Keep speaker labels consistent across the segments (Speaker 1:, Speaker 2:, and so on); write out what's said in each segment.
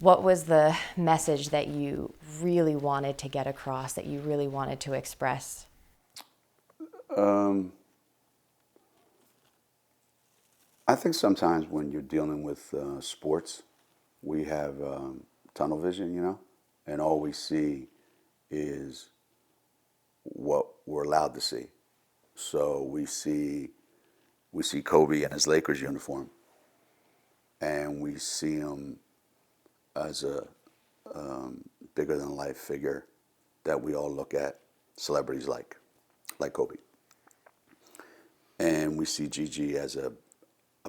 Speaker 1: What was the message that you really wanted to get across, that you really wanted to express?
Speaker 2: I think sometimes when you're dealing with sports, we have tunnel vision, and all we see is what we're allowed to see. So we see Kobe in his Lakers uniform, and we see him as a bigger than life figure that we all look at celebrities like Kobe. And we see Gigi as a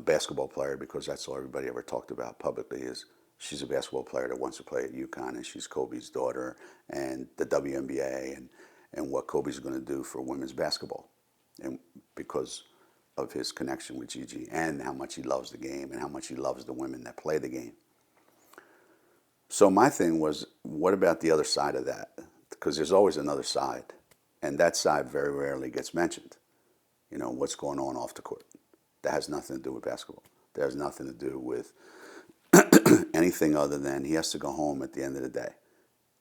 Speaker 2: basketball player because that's all everybody ever talked about publicly is she's a basketball player that wants to play at UConn and she's Kobe's daughter and the WNBA and what Kobe's going to do for women's basketball. And because of his connection with Gigi and how much he loves the game and how much he loves the women that play the game. So my thing was, what about the other side of that? Because there's always another side. And that side very rarely gets mentioned. What's going on off the court. That has nothing to do with basketball. That has nothing to do with anything other than he has to go home at the end of the day.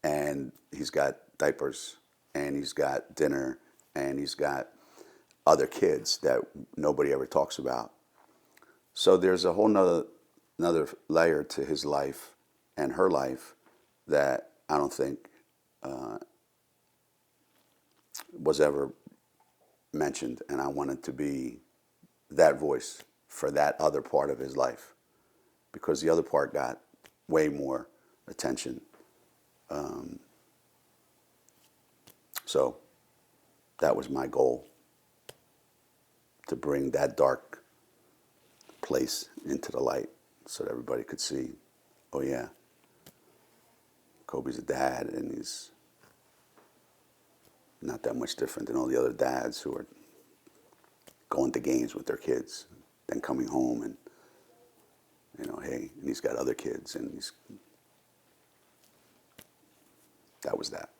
Speaker 2: And he's got diapers, and he's got dinner, and he's got other kids that nobody ever talks about. So there's a whole another layer to his life and her life that I don't think was ever mentioned, and I wanted to be that voice for that other part of his life because the other part got way more attention. So that was my goal, to bring that dark place into the light so that everybody could see, oh yeah, Kobe's a dad and he's not that much different than all the other dads who are going to games with their kids, then coming home and, hey, and he's got other kids and that was that.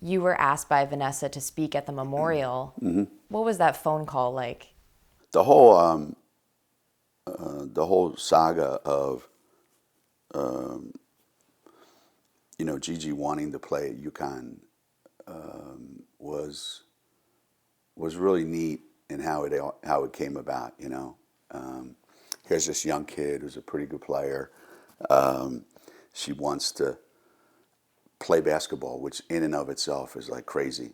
Speaker 1: You were asked by Vanessa to speak at the memorial. Mm-hmm. What was that phone call like?
Speaker 2: The whole saga of, Gigi wanting to play at UConn was really neat in how it came about. Here's this young kid who's a pretty good player. She wants to play basketball, which in and of itself is like crazy.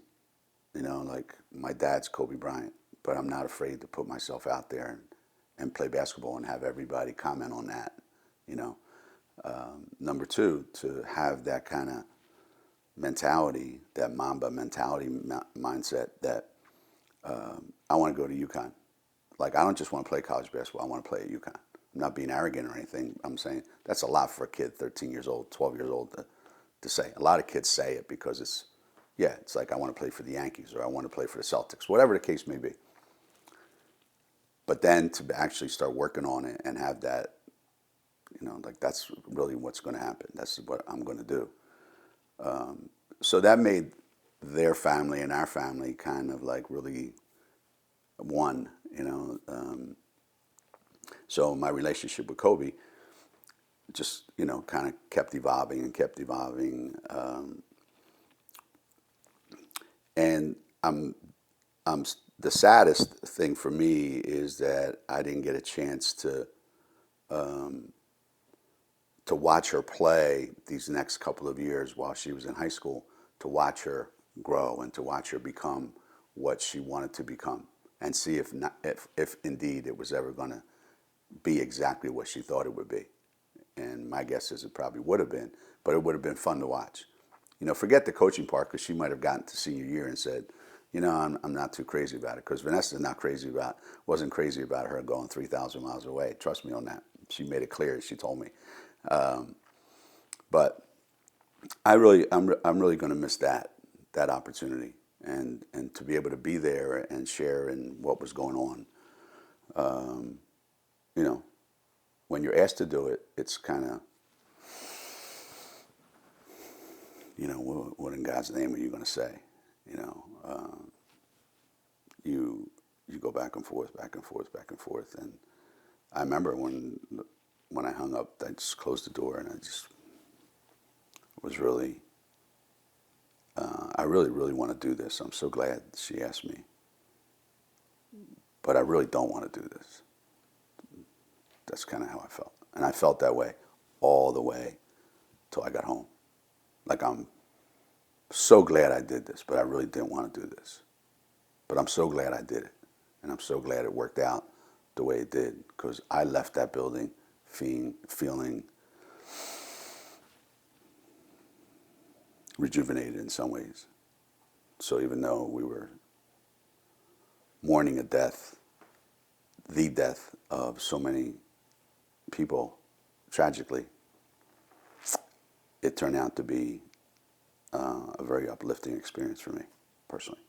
Speaker 2: Like my dad's Kobe Bryant, but I'm not afraid to put myself out there and play basketball and have everybody comment on that. Number two, to have that kind of mentality, that Mamba mentality, mindset that I want to go to UConn. Like, I don't just want to play college basketball. I want to play at UConn. I'm not being arrogant or anything. I'm saying that's a lot for a kid, 13 years old, 12 years old, to say. A lot of kids say it because it's like I want to play for the Yankees or I want to play for the Celtics, whatever the case may be. But then to actually start working on it and have that, like that's really what's going to happen. That's what I'm going to do. So that made their family and our family kind of like really one, so my relationship with Kobe just, kind of kept evolving and kept evolving. And the saddest thing for me is that I didn't get a chance to watch her play these next couple of years while she was in high school, to watch her grow and to watch her become what she wanted to become, and see if indeed it was ever going to be exactly what she thought it would be. And my guess is it probably would have been, but it would have been fun to watch. Forget the coaching part, because she might have gotten to senior year and said, I'm not too crazy about it, because Vanessa wasn't crazy about her going 3,000 miles away. Trust me on that. She made it clear. She told me. But I'm really going to miss that opportunity, and to be able to be there and share in what was going on. When you're asked to do it, it's kind of, what in God's name are you going to say? You go back and forth, back and forth, back and forth. And I remember when I hung up, I just closed the door and I just was really, I really, really want to do this. I'm so glad she asked me. But I really don't want to do this. That's kind of how I felt. And I felt that way all the way till I got home. Like, I'm so glad I did this, but I really didn't want to do this. But I'm so glad I did it. And I'm so glad it worked out the way it did, because I left that building feeling rejuvenated in some ways. So even though we were mourning a death, the death of so many people, tragically, it turned out to be a very uplifting experience for me, personally.